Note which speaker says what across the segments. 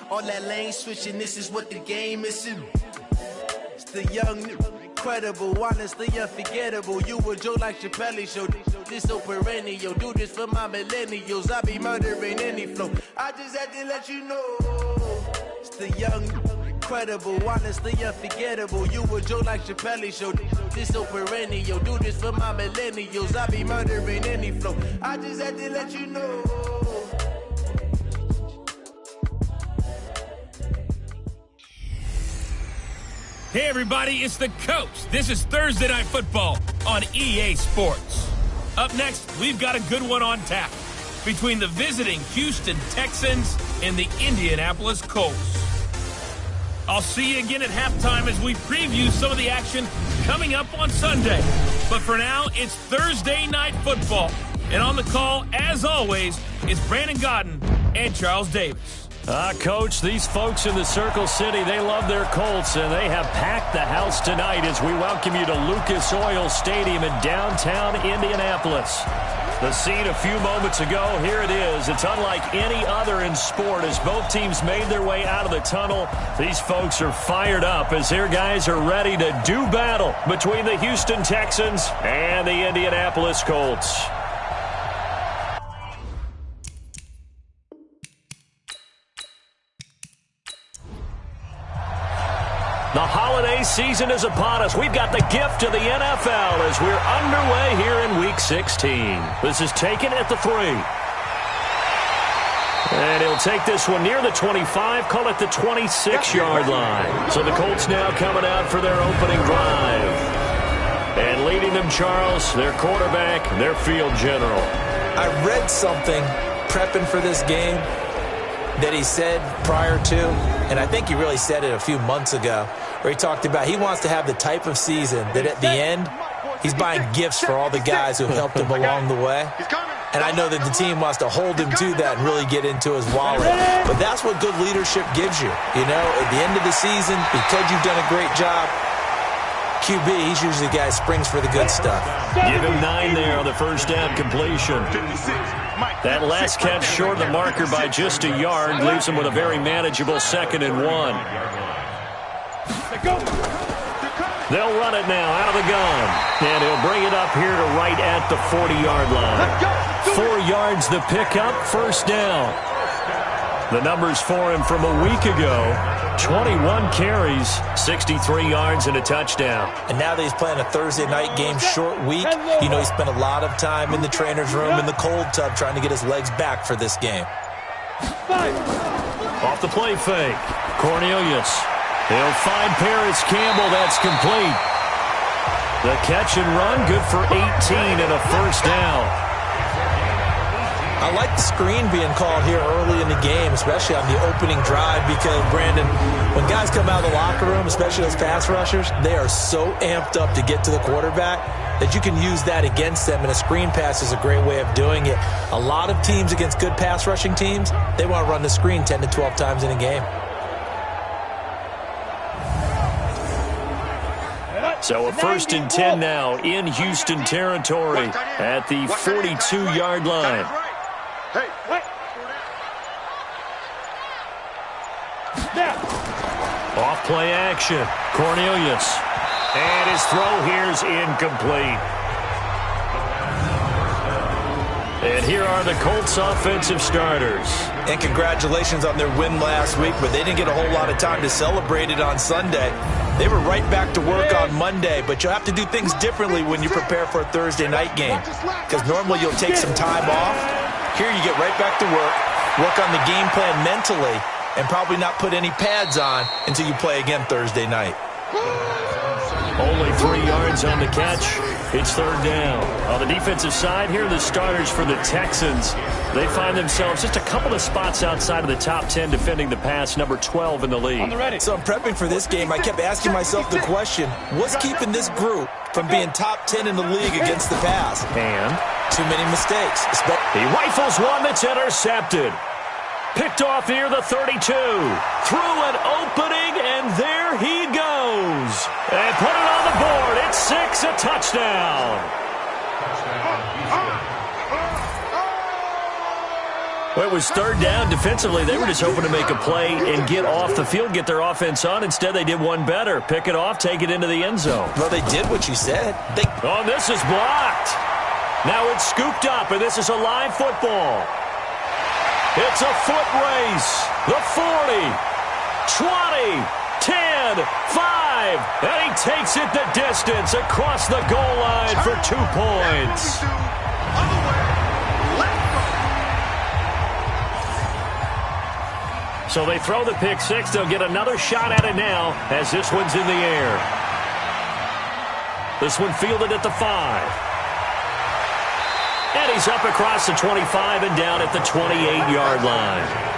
Speaker 1: All that lane switching, this is what the game is. It's the young, incredible, honestly unforgettable. You a joke like Chappelle Show. This so perennial. Do this for my millennials. I be murdering any flow. I just had to let you know. It's the young, incredible, honestly unforgettable. You a joke like Chappelle Show. This so perennial. Do this for my millennials. I be murdering any flow. I just had to let you know.
Speaker 2: Hey everybody, it's the Coach. This is Thursday Night Football on EA Sports. Up next, we've got a good one on tap between the visiting Houston Texans and the Indianapolis Colts. I'll see you again at halftime as we preview some of the action coming up on Sunday. But for now, it's Thursday Night Football. And on the call, as always, is Brandon Godden and Charles Davis.
Speaker 3: Coach, these folks in the Circle City, they love their Colts, and they have packed the house tonight as we welcome you to Lucas Oil Stadium in downtown Indianapolis. The scene a few moments ago, here it is. It's unlike any other in sport as both teams made their way out of the tunnel. These folks are fired up as their guys are ready to do battle between the Houston Texans and the Indianapolis Colts. The holiday season is upon us. We've got the gift of the NFL as we're underway here in Week 16. This is taken at the 3. And he'll take this one near the 25, call it the 26-yard line. So the Colts now coming out for their opening drive. And leading them, Charles, their quarterback, their field general.
Speaker 4: I read something prepping for this game that he said prior to, and I think he really said it a few months ago, where he talked about he wants to have the type of season that at the end, he's buying gifts for all the guys who helped him along the way. And I know that the team wants to hold him to that and really get into his wallet. But that's what good leadership gives you. You know, at the end of the season, because you've done a great job, QB, he's usually the guy who springs for the good stuff.
Speaker 3: Give him 9 there on the first down completion. That last catch short of the marker by just a yard leaves him with a very manageable 2nd and 1. They'll run it now out of the gun. And he'll bring it up here to right at the 40-yard line. 4 yards the pickup, first down. The numbers for him from a week ago. 21 carries, 63 yards, and a touchdown.
Speaker 4: And now that he's playing a Thursday night game, short week, you know he spent a lot of time in the trainer's room in the cold tub trying to get his legs back for this game.
Speaker 3: Off the play fake, Cornelius. He'll find Paris Campbell. That's complete. The catch and run, good for 18 and a first down.
Speaker 4: I like the screen being called here early in the game, especially on the opening drive, because, Brandon, when guys come out of the locker room, especially those pass rushers, they are so amped up to get to the quarterback that you can use that against them, and a screen pass is a great way of doing it. A lot of teams against good pass rushing teams, they want to run the screen 10 to 12 times in a game.
Speaker 3: So a 1st and 10 now in Houston territory at the 42-yard line. Off play action, Cornelius. And his throw here's incomplete. And here are the Colts offensive starters.
Speaker 4: And congratulations on their win last week, but they didn't get a whole lot of time to celebrate it on Sunday. They were right back to work on Monday, but you'll have to do things differently when you prepare for a Thursday night game, because normally you'll take some time off. Here you get right back to work on the game plan mentally, and probably not put any pads on until you play again Thursday night.
Speaker 3: Only 3 yards on the catch. It's 3rd down. On the defensive side, here are the starters for the Texans. They find themselves just a couple of spots outside of the top 10 defending the pass, number 12 in the league.
Speaker 4: So I'm prepping for this game. I kept asking myself the question, what's keeping this group from being top 10 in the league against the pass?
Speaker 3: And
Speaker 4: too many mistakes.
Speaker 3: he rifles one that's intercepted. Picked off near the 32. Through an opening, and there he goes. And put it on the board. It's 6, a touchdown. Well, it was third down. Defensively, they were just hoping to make a play and get off the field, get their offense on. Instead, they did one better. Pick it off, take it into the end zone.
Speaker 4: Well, they did what you said.
Speaker 3: Oh, this is blocked. Now it's scooped up, and this is a live football. It's a foot race. The 40, 20, 10, 5, and he takes it the distance across the goal line for 2 points. So they throw the pick six. They'll get another shot at it now as this one's in the air. This one fielded at the 5. And he's up across the 25 and down at the 28-yard line.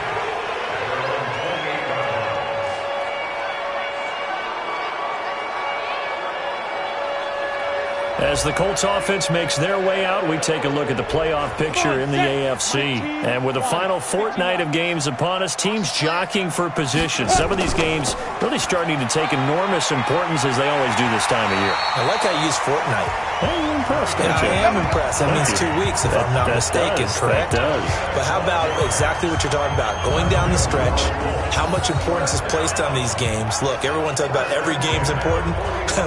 Speaker 3: As the Colts offense makes their way out, we take a look at the playoff picture in the AFC. And with the final fortnight of games upon us, teams jockeying for position. Some of these games really starting to take enormous importance as they always do this time of year.
Speaker 4: I like how you use fortnight.
Speaker 3: Hey, you're impressed, aren't you?
Speaker 4: I am impressed. That means 2 weeks, if I'm not mistaken, correct?
Speaker 3: That does.
Speaker 4: But how about exactly what you're talking about? Going down the stretch, how much importance is placed on these games? Look, everyone talks about every game's important.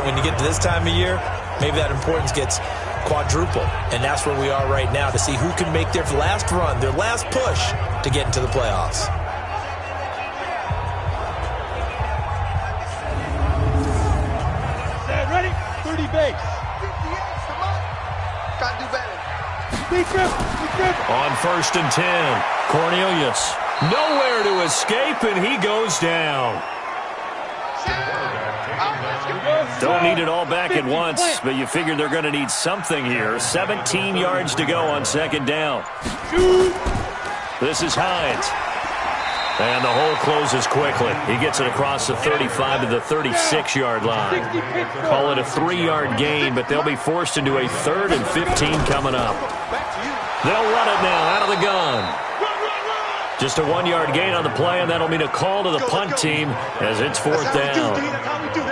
Speaker 4: When you get to this time of year, maybe that importance gets quadrupled. And that's where we are right now to see who can make their last run, their last push to get into the playoffs.
Speaker 5: Ready? 30 base. Got to do better.
Speaker 3: On 1st and 10, Cornelius. Nowhere to escape, and he goes down. Don't need it all back at once, but you figure they're going to need something here. 17 yards to go on 2nd down. This is Hines. And the hole closes quickly. He gets it across the 35 to the 36-yard line. Call it a 3-yard gain, but they'll be forced into a 3rd and 15 coming up. They'll run it now out of the gun. Just a 1-yard gain on the play, and that'll mean a call to the punt team as it's 4th down.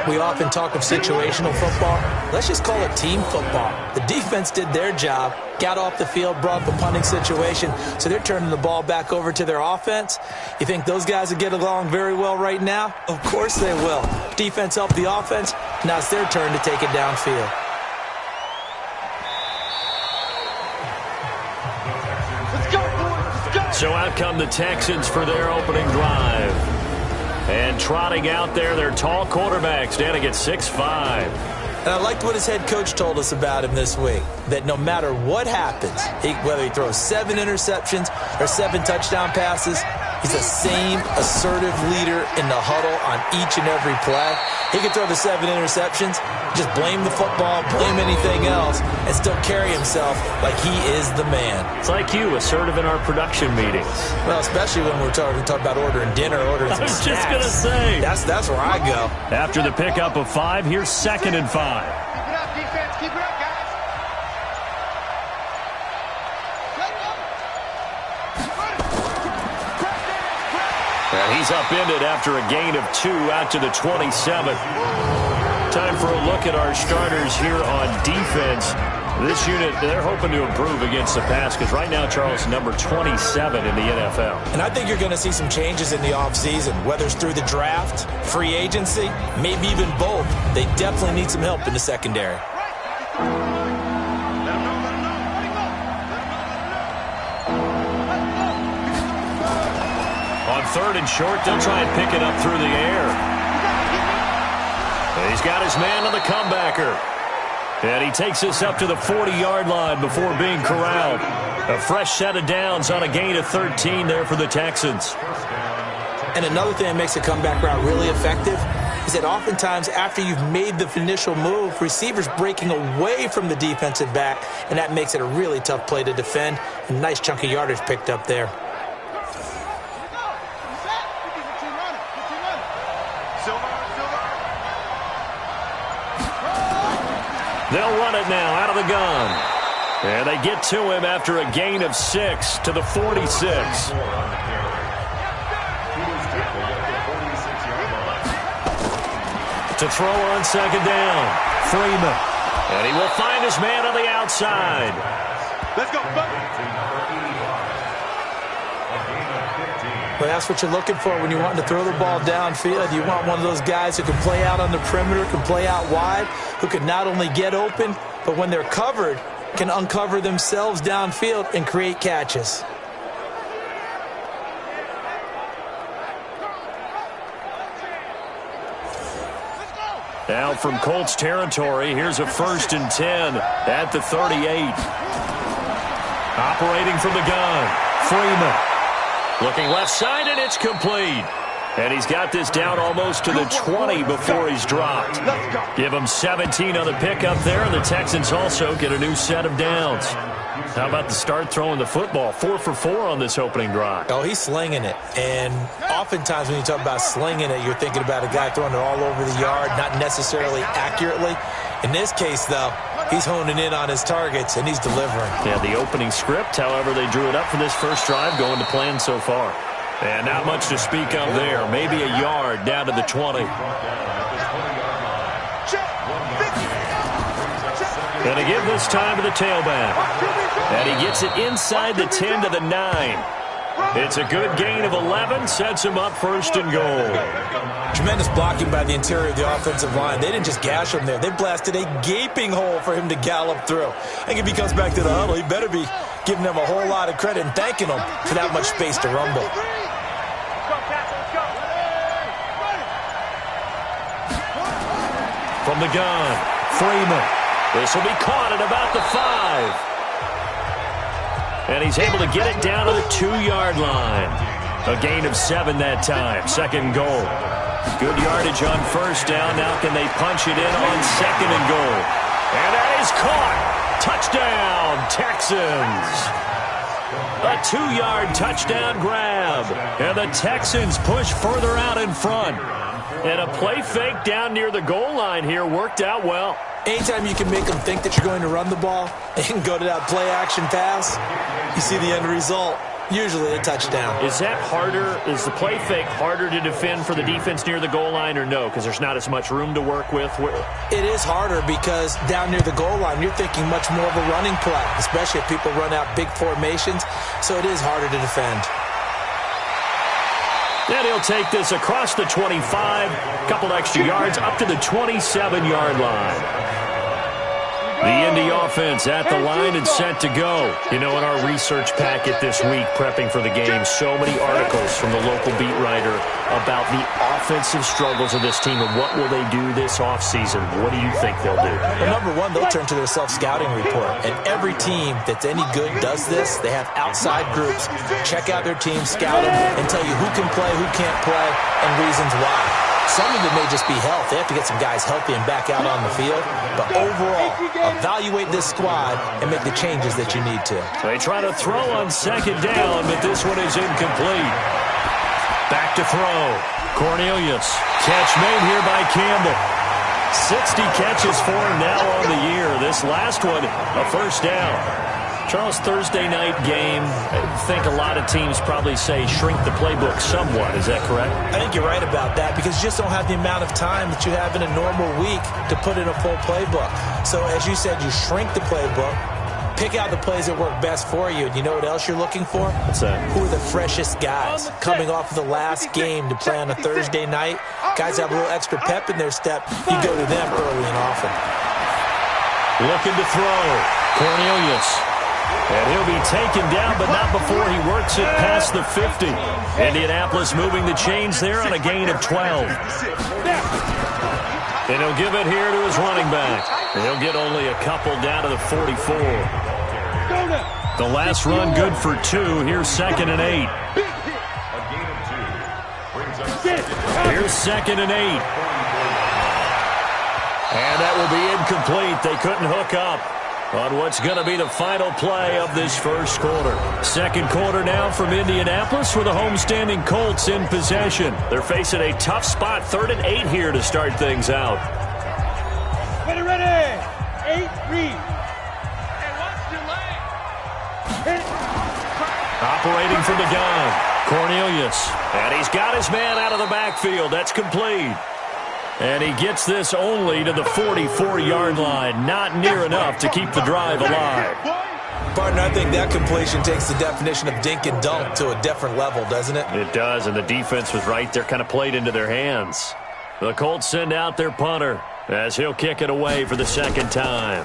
Speaker 4: We often talk of situational football. Let's just call it team football. The defense did their job, got off the field, brought the punting situation, so they're turning the ball back over to their offense. You think those guys will get along very well right now? Of course they will. Defense helped the offense. Now it's their turn to take it downfield.
Speaker 3: So out come the Texans for their opening drive. And trotting out there, their tall quarterback standing at 6'5".
Speaker 4: And I liked what his head coach told us about him this week, that no matter what happens, whether he throws 7 interceptions or 7 touchdown passes, he's the same assertive leader in the huddle on each and every play. He can throw the 7 interceptions, just blame the football, blame anything else, and still carry himself like he is the man.
Speaker 3: It's like you, assertive in our production meetings.
Speaker 4: Well, especially when we're talking about ordering dinner, ordering some snacks.
Speaker 3: I was just going to say.
Speaker 4: That's where I go.
Speaker 3: After the pickup of 5, here's 2nd and 5.
Speaker 5: Keep it up, defense. Keep it up, guys.
Speaker 3: And he's upended after a gain of 2 out to the 27. Time for a look at our starters here on defense. This unit, they're hoping to improve against the pass because right now, Charles, number 27 in the NFL.
Speaker 4: And I think you're going to see some changes in the offseason, whether it's through the draft, free agency, maybe even both. They definitely need some help in the secondary.
Speaker 3: On 3rd and short, they'll try and pick it up through the air. He's got his man on the comebacker. And he takes this up to the 40-yard line before being corralled. A fresh set of downs on a gain of 13 there for the Texans.
Speaker 4: And another thing that makes a comeback route really effective is that oftentimes after you've made the initial move, receivers breaking away from the defensive back, and that makes it a really tough play to defend. A nice chunk of yardage picked up there.
Speaker 3: They'll run it now out of the gun. And they get to him after a gain of 6 to the 46. To throw on 2nd down, Freeman. And he will find his man on the outside.
Speaker 5: Let's go,
Speaker 4: Well, that's what you're looking for when you want to throw the ball downfield. You want one of those guys who can play out on the perimeter, can play out wide, who can not only get open, but when they're covered, can uncover themselves downfield and create catches.
Speaker 3: Now from Colts territory, here's a 1st and 10 at the 38. Operating from the gun, Freeman. Looking left side, and it's complete. And he's got this down almost to the 20 before he's dropped. Give him 17 on the pickup there, and the Texans also get a new set of downs. How about the start throwing the football? 4 for 4 on this opening drive.
Speaker 4: Oh, he's slinging it. And oftentimes when you talk about slinging it, you're thinking about a guy throwing it all over the yard, not necessarily accurately. In this case, though, he's honing in on his targets, and he's delivering.
Speaker 3: Yeah, the opening script, however, they drew it up for this first drive, going to plan so far. And not much to speak of there. Maybe a yard down to the 20. Going to give this time to the tailback. And he gets it inside the 10 to the 9. It's a good gain of 11, sets him up 1st and goal.
Speaker 4: Tremendous blocking by the interior of the offensive line. They didn't just gash him there. They blasted a gaping hole for him to gallop through. I think if he comes back to the huddle, he better be giving them a whole lot of credit and thanking them for that much space to rumble.
Speaker 3: From the gun, Freeman. This will be caught at about the 5. And he's able to get it down to the 2-yard line. A gain of 7 that time. 2nd goal. Good yardage on 1st down. Now can they punch it in on 2nd and goal? And that is caught. Touchdown, Texans. A 2-yard touchdown grab. And the Texans push further out in front. And a play fake down near the goal line here worked out well.
Speaker 4: Anytime you can make them think that you're going to run the ball and go to that play-action pass, you see the end result, usually a touchdown.
Speaker 3: Is that harder? Is the play fake harder to defend for the defense near the goal line or no? Because there's not as much room to work with?
Speaker 4: It is harder because down near the goal line, you're thinking much more of a running play, especially if people run out big formations, so it is harder to defend.
Speaker 3: And he'll take this across the 25, couple extra yards, up to the 27-yard line. The Indy offense at the line and set to go. You know, in our research packet this week, prepping for the game, so many articles from the local beat writer about the offensive struggles of this team and what will they do this offseason. What do you think they'll do?
Speaker 4: Well, number one, they'll turn to their self-scouting report. And every team that's any good does this. They have outside groups. Check out their team, scout them, and tell you who can play, who can't play, and reasons why. Some of it may just be health. They have to get some guys healthy and back out on the field. But overall, evaluate this squad and make the changes that you need to.
Speaker 3: They try to throw on 2nd down, but this one is incomplete. Back to throw. Cornelius. Catch made here by Campbell. 60 catches for him now on the year. This last one, a 1st down. Charles, Thursday night game, I think a lot of teams probably say shrink the playbook somewhat. Is that correct?
Speaker 4: I think you're right about that because you just don't have the amount of time that you have in a normal week to put in a full playbook. So as you said, you shrink the playbook, pick out the plays that work best for you. And you know what else you're looking for?
Speaker 3: What's that?
Speaker 4: Who are the freshest guys coming off of the last game to play on a Thursday night? Guys have a little extra pep in their step. You go to them early and often.
Speaker 3: Looking to throw. Cornelius. And he'll be taken down, but not before he works it past the 50. Indianapolis moving the chains there on a gain of 12. And he'll give it here to his running back. And he'll get only a couple down to the 44. The last run good for 2. Here's 2nd and 8. Here's 2nd and 8. And that will be incomplete. They couldn't hook up on what's going to be the final play of this first quarter. 2nd quarter now from Indianapolis with the homestanding Colts in possession. They're facing a tough spot, 3rd and 8 here to start things out.
Speaker 5: Ready, 8, read. And what's delay?
Speaker 3: Operating from the gun, Cornelius. And he's got his man out of the backfield. That's complete. And he gets this only to the 44-yard line. Not near enough to keep the drive alive.
Speaker 4: Partner, I think that completion takes the definition of dink and dunk to a different level, doesn't it?
Speaker 3: It does, and the defense was right there, kind of played into their hands. The Colts send out their punter as he'll kick it away for the second time.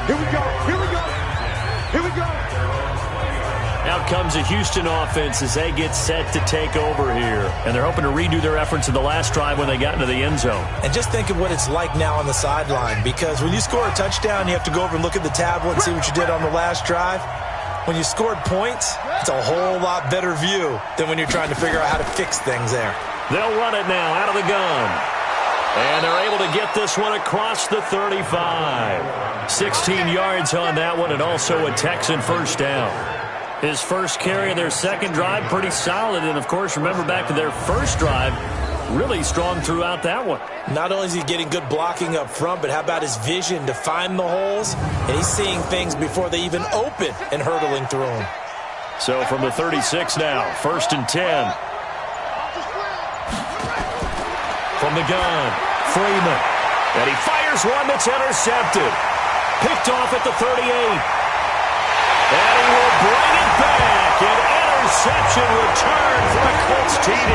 Speaker 5: Here we go. Here we go. Here we go.
Speaker 3: Out comes the Houston offense as they get set to take over here. And they're hoping to redo their efforts in the last drive when they got into the end zone.
Speaker 4: And just think of what it's like now on the sideline, because when you score a touchdown, you have to go over and look at the tablet and see what you did on the last drive. When you scored points, it's a whole lot better view than when you're trying to figure out how to fix things there.
Speaker 3: They'll run it now out of the gun. And they're able to get this one across the 35. 16 yards on that one, and also a Texan first down. His first carry of their second drive, pretty solid. And, of course, remember back to their first drive, really strong throughout that one.
Speaker 4: Not only is he getting good blocking up front, but how about his vision to find the holes? And he's seeing things before they even open and hurtling through them.
Speaker 3: So from the 36 now, 1st and 10. From the gun, Freeman. And he fires one that's intercepted. Picked off at the 38. And he will bring it back. An interception return for a Colts TD.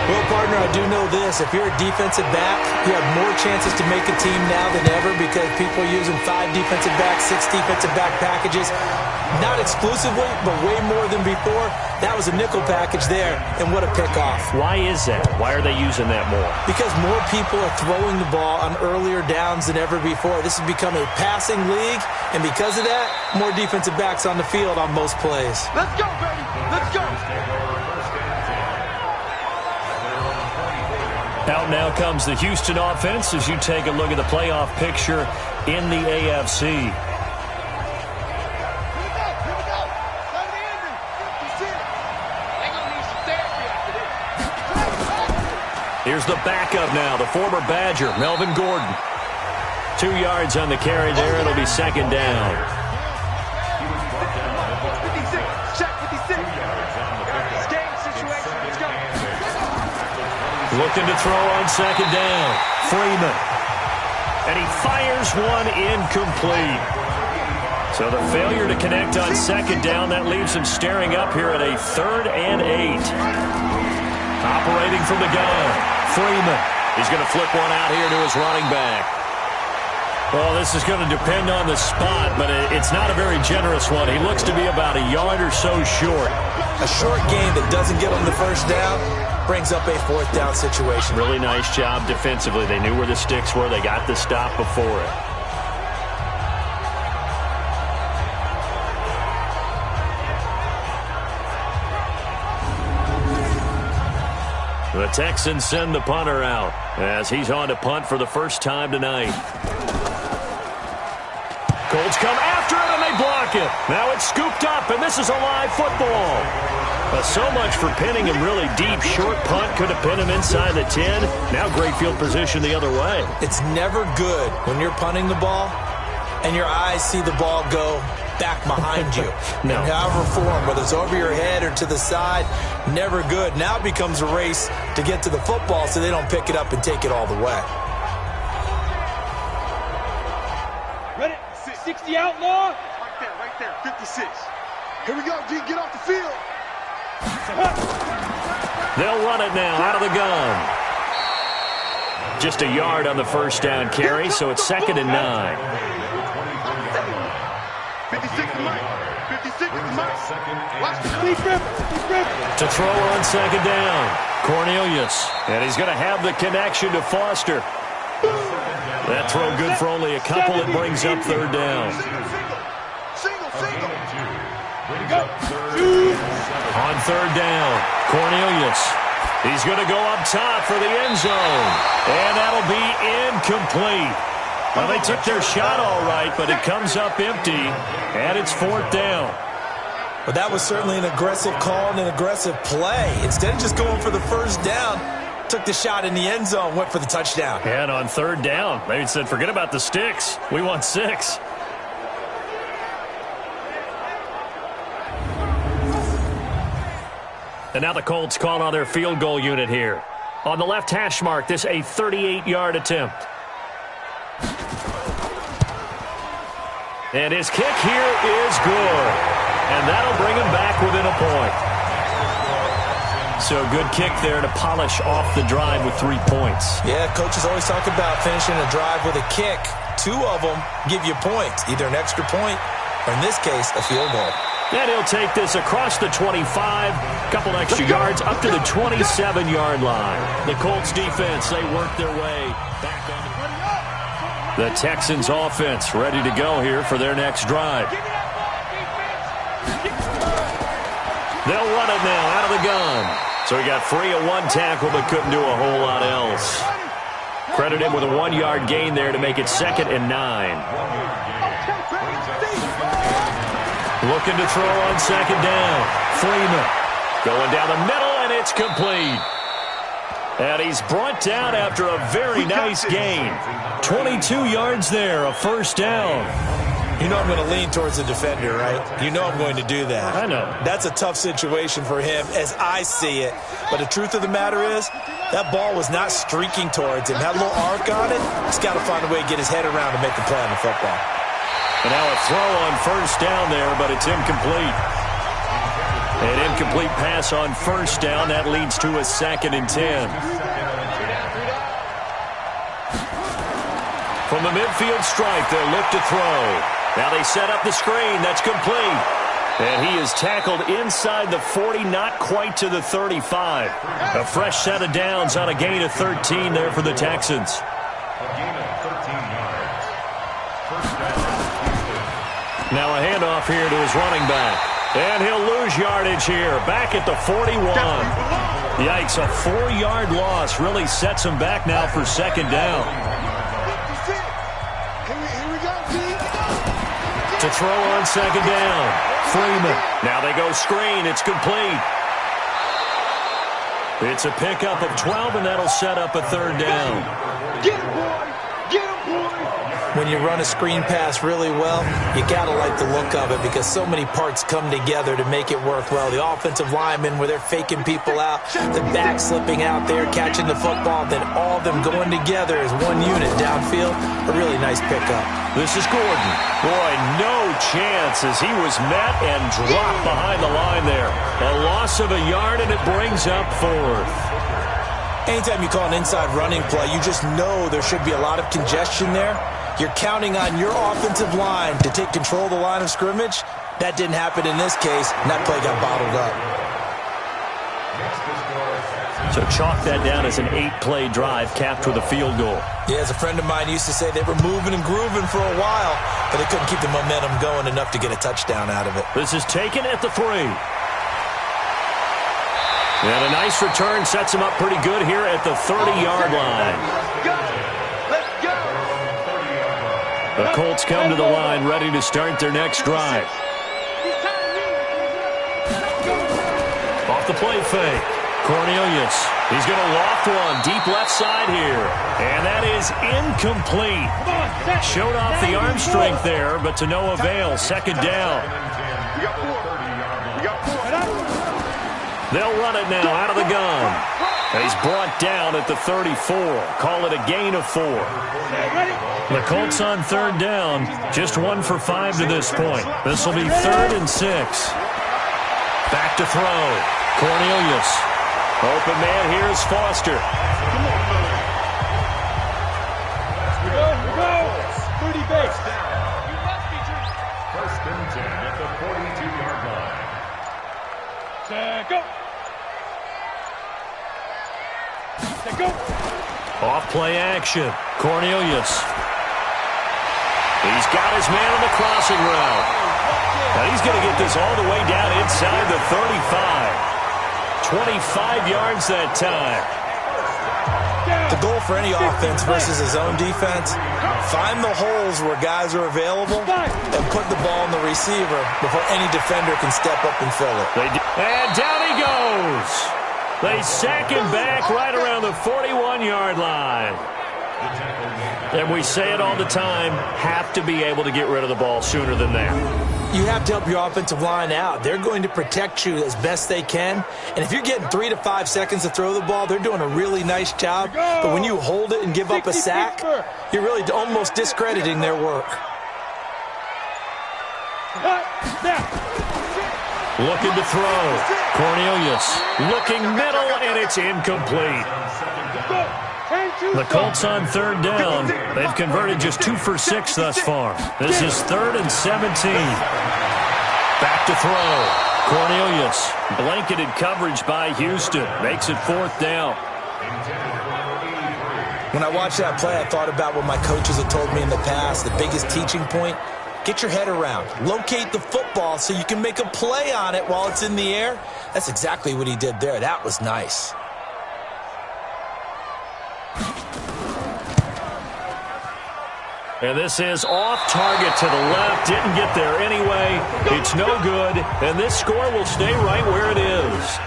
Speaker 4: Well, partner, I do know this. If you're a defensive back, you have more chances to make a team now than ever because people are using 5 defensive backs, 6 defensive back packages. Not exclusively, but way more than before. That was a nickel package there, and what a pickoff.
Speaker 3: Why is that? Why are they using that more?
Speaker 4: Because more people are throwing the ball on earlier downs than ever before. This has become a passing league, and because of that, more defensive backs on the field on most plays.
Speaker 5: Let's go, baby. Let's go.
Speaker 3: Out now comes the Houston offense as you take a look at the playoff picture in the AFC. Here's the backup now, the former Badger, Melvin Gordon. 2 yards on the carry there. It'll be second down.
Speaker 5: 56. Check 56. It's game situation. Let's go.
Speaker 3: Looking to throw on second down. Freeman. And he fires one incomplete. So the failure to connect on second down, that leaves him staring up here at a 3rd and 8. Operating from the gun, Freeman. He's going to flip one out here to his running back. Well, this is going to depend on the spot, but it's not a very generous one. He looks to be about a yard or so short.
Speaker 4: A short game that doesn't get on the first down brings up a 4th down situation.
Speaker 3: Really nice job defensively. They knew where the sticks were. They got the stop before it. The Texans send the punter out as he's on to punt for the first time tonight. Colts come after it, and they block it. Now it's scooped up, and this is a live football. But so much for pinning him really deep. Short punt could have pinned him inside the 10. Now great field position the other way.
Speaker 4: It's never good when you're punting the ball and your eyes see the ball go back behind you.
Speaker 3: No.
Speaker 4: In however form, whether it's over your head or to the side, never good. Now it becomes a race to get to the football so they don't pick it up and take it all the way.
Speaker 5: Ready? 60 outlaw. Right there. 56. Here we go, G. Get off the field.
Speaker 3: They'll run it now out of the gun. Just a yard on the first down carry, so it's 2nd and 9.
Speaker 5: 56 to Mike. 56 to Mike. Watch the deep rip.
Speaker 3: To throw on second down, Cornelius. And he's going to have the connection to Foster. That throw good for only a couple. It brings up 3rd down.
Speaker 5: Single.
Speaker 3: On 3rd down, Cornelius. He's going to go up top for the end zone. And that'll be incomplete. Well, they took their shot all right, but it comes up empty, and it's 4th down.
Speaker 4: But that was certainly an aggressive call and an aggressive play. Instead of just going for the first down, took the shot in the end zone, went for the touchdown.
Speaker 3: And on 3rd down, maybe said, forget about the sticks. We want 6. And now the Colts call on their field goal unit here. On the left hash mark, this a 38-yard attempt. And his kick here is good. And that'll bring him back within a point. So good kick there to polish off the drive with 3 points.
Speaker 4: Yeah, coaches always talk about finishing a drive with a kick. 2 of them give you points, either an extra point or, in this case, a field goal.
Speaker 3: And he'll take this across the 25, couple extra yards up to the 27-yard line. The Colts defense, they work their way back on. The Texans offense ready to go here for their next drive. They'll run it now out of the gun. So he got free of 1 tackle but couldn't do a whole lot else. Credit him with a 1-yard gain there to make it 2nd and 9. Looking to throw on 2nd down. Freeman going down the middle, and it's complete. And he's brought down after a very nice gain. 22 yards there, a first down.
Speaker 4: You know I'm going to lean towards the defender, right? You know I'm going to do that.
Speaker 3: I know.
Speaker 4: That's a tough situation for him as I see it. But the truth of the matter is, that ball was not streaking towards him. Had a little arc on it. He's got to find a way to get his head around to make the play on the football.
Speaker 3: And now a throw on first down there, but it's incomplete. An incomplete pass on first down. That leads to a 2nd and 10. From the midfield stripe, they'll look to throw. Now they set up the screen. That's complete. And he is tackled inside the 40, not quite to the 35. A fresh set of downs on a gain of 13 there for the Texans. Now a handoff here to his running back. And he'll lose yardage here. Back at the 41. Yikes, a 4-yard loss really sets him back now for 2nd down. To throw on 2nd down. Freeman. Now they go screen. It's complete. It's a pickup of 12, and that'll set up a 3rd down.
Speaker 5: Get him, boy! Get him, boy!
Speaker 4: When you run a screen pass really well, you got to like the look of it because so many parts come together to make it work well. The offensive linemen, where they're faking people out, the back slipping out there, catching the football, then all of them going together as one unit downfield. A really nice pickup.
Speaker 3: This is Gordon. Boy, no chance as he was met and dropped behind the line there. A loss of a yard, and it brings up 4th.
Speaker 4: Anytime you call an inside running play, you just know there should be a lot of congestion there. You're counting on your offensive line to take control of the line of scrimmage. That didn't happen in this case, and that play got bottled up.
Speaker 3: So chalk that down as an 8-play drive capped with a field goal.
Speaker 4: Yeah, as a friend of mine used to say, they were moving and grooving for a while, but they couldn't keep the momentum going enough to get a touchdown out of it.
Speaker 3: This is taken at the 3. And a nice return sets him up pretty good here at the 30-yard line. The Colts come to the line ready to start their next drive. Off the play fake. Cornelius. He's going to loft one deep left side here. And that is incomplete. Showed off the arm strength there, but to no avail. 2nd down. They'll run it now out of the gun. He's brought down at the 34. Call it a gain of 4. The Colts on 3rd down. Just 1 for 5 to this point. This will be 3rd and 6. Back to throw. Cornelius. Open man here is Foster.
Speaker 5: Here we go. 30 base.
Speaker 6: 1st and 10 at the 42-yard line.
Speaker 5: Go. Go.
Speaker 3: Off play action. Cornelius. He's got his man on the crossing route. Now he's going to get this all the way down inside the 35. 25 yards that time.
Speaker 4: The goal for any offense versus his own defense, find the holes where guys are available and put the ball in the receiver before any defender can step up and fill it.
Speaker 3: And down he goes. They sack him back right around the 41-yard line. And we say it all the time, have to be able to get rid of the ball sooner than that.
Speaker 4: You have to help your offensive line out. They're going to protect you as best they can. And if you're getting 3 to 5 seconds to throw the ball, they're doing a really nice job. But when you hold it and give up a sack, you're really almost discrediting their work.
Speaker 3: Looking to throw. Cornelius looking middle, and it's incomplete. The Colts on third down. They've converted just 2 for 6 thus far. This is 3rd and 17. Back to throw. Cornelius, blanketed coverage by Houston. Makes it 4th down.
Speaker 4: When I watched that play, I thought about what my coaches have told me in the past. The biggest teaching point, get your head around. Locate the football so you can make a play on it while it's in the air. That's exactly what he did there. That was nice.
Speaker 3: And this is off target to the left. Didn't get there anyway. It's no good. And this score will stay right where it is.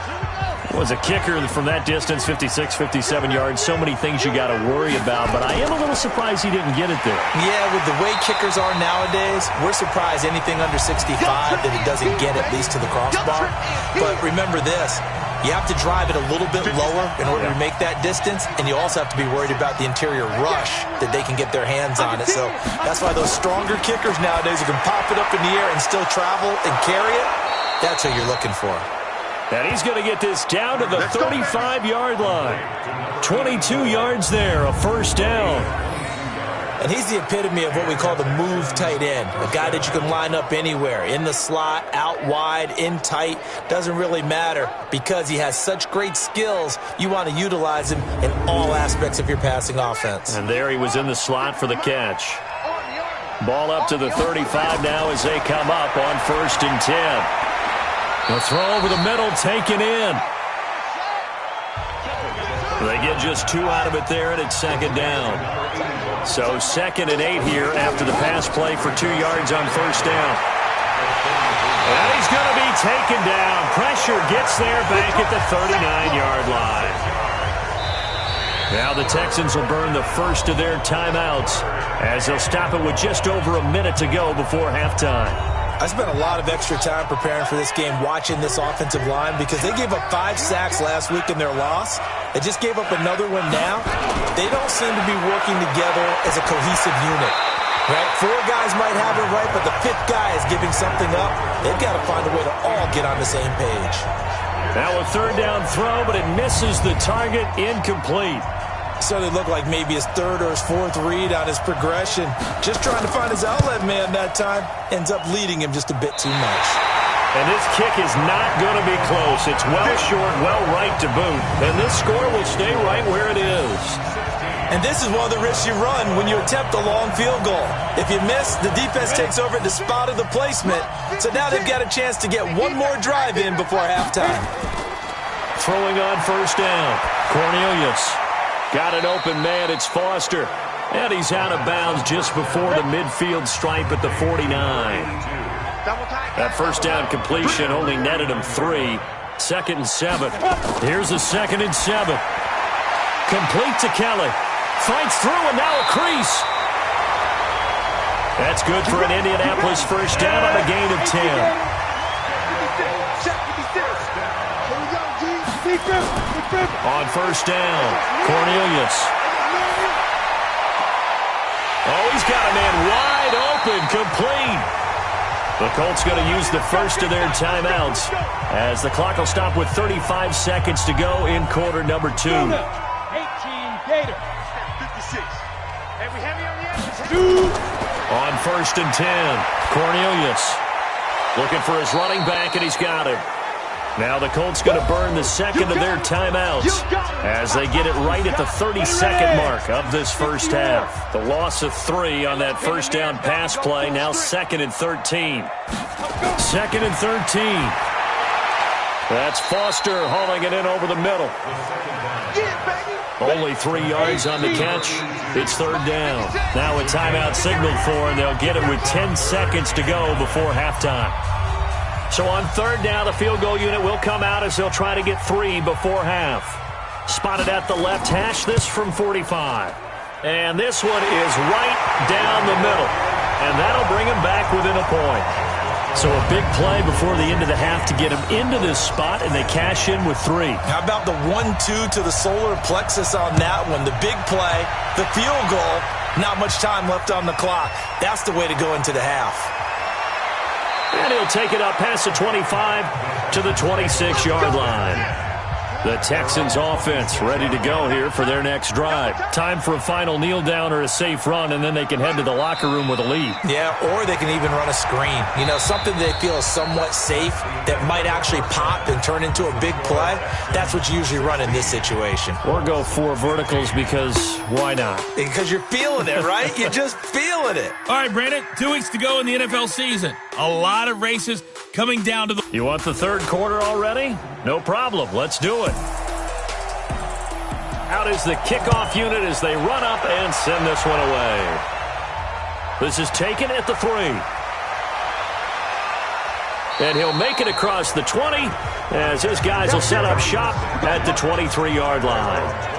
Speaker 3: Was a kicker from that distance, 56, 57 yards. So many things you got to worry about, but I am a little surprised he didn't get it there.
Speaker 4: Yeah, with the way kickers are nowadays, we're surprised anything under 65 that it doesn't get at least to the crossbar. But remember this, you have to drive it a little bit lower in order to make that distance, and you also have to be worried about the interior rush that they can get their hands on it. So that's why those stronger kickers nowadays who can pop it up in the air and still travel and carry it, that's what you're looking for.
Speaker 3: And he's going to get this down to the 35-yard line. 22 yards there, a first down.
Speaker 4: And he's the epitome of what we call the move tight end, a guy that you can line up anywhere, in the slot, out wide, in tight, doesn't really matter because he has such great skills. You want to utilize him in all aspects of your passing offense.
Speaker 3: And there he was in the slot for the catch. Ball up to the 35 now as they come up on 1st and 10. The throw over the middle, taken in. They get just 2 out of it there, and it's 2nd down. So 2nd and 8 here after the pass play for 2 yards on 1st down. And he's going to be taken down. Pressure gets there back at the 39-yard line. Now the Texans will burn the first of their timeouts as they'll stop it with just over a minute to go before halftime.
Speaker 4: I spent a lot of extra time preparing for this game watching this offensive line because they gave up 5 sacks last week in their loss. They just gave up another one now. They don't seem to be working together as a cohesive unit. Right? 4 guys might have it right, but the 5th guy is giving something up. They've got to find a way to all get on the same page.
Speaker 3: Now a 3rd down throw, but it misses the target, incomplete.
Speaker 4: So it looked like maybe his 3rd or his 4th read on his progression. Just trying to find his outlet man that time. Ends up leading him just a bit too much.
Speaker 3: And this kick is not going to be close. It's well short, well right to boot. And this score will stay right where it is.
Speaker 4: And this is one of the risks you run when you attempt a long field goal. If you miss, the defense takes over at the spot of the placement. So now they've got a chance to get one more drive in before halftime.
Speaker 3: Throwing on 1st down. Cornelius. Got an open man, it's Foster. And he's out of bounds just before the midfield stripe at the 49. That 1st down completion only netted him 3. 2nd and 7. Here's a 2nd and 7. Complete to Kelly. Fights through and now a crease. That's good for an Indianapolis 1st down on a gain of 10. On 1st down, Cornelius. Oh, he's got a man wide open, complete. The Colts going to use the first of their timeouts as the clock will stop with 35 seconds to go in quarter number 2.
Speaker 5: 18 Gator. 56. Hey, we heavy on the edges.
Speaker 3: On 1st and 10, Cornelius looking for his running back, and he's got him. Now the Colts going to burn the 2nd of their timeouts as they get it right at the 32nd mark of this first half. The loss of 3 on that 1st down pass play, now 2nd and 13. 2nd and 13. That's Foster hauling it in over the middle. Only 3 yards on the catch. It's 3rd down. Now a timeout signaled for, and they'll get it with 10 seconds to go before halftime. So on 3rd down, the field goal unit will come out as they'll try to get 3 before half. Spotted at the left hash, this from 45. And this one is right down the middle. And that'll bring him back within a point. So a big play before the end of the half to get him into this spot, and they cash in with 3.
Speaker 4: How about the 1-2 to the solar plexus on that one? The big play, the field goal, not much time left on the clock. That's the way to go into the half.
Speaker 3: And he'll take it up past the 25 to the 26-yard line. The Texans offense ready to go here for their next drive. Time for a final kneel down or a safe run, and then they can head to the locker room with a lead.
Speaker 4: Yeah, or they can even run a screen. You know, something they feel is somewhat safe that might actually pop and turn into a big play. That's what you usually run in this situation.
Speaker 3: Or go 4 verticals because why not?
Speaker 4: Because you're feeling it, right? You're just feeling it.
Speaker 2: All right, Brandon, 2 weeks to go in the NFL season. A lot of races coming down to the...
Speaker 3: You want the third quarter already? No problem. Let's do it. Out is the kickoff unit as they run up and send this one away. This is taken at the 3. And he'll make it across the 20 as his guys will set up shop at the 23-yard line.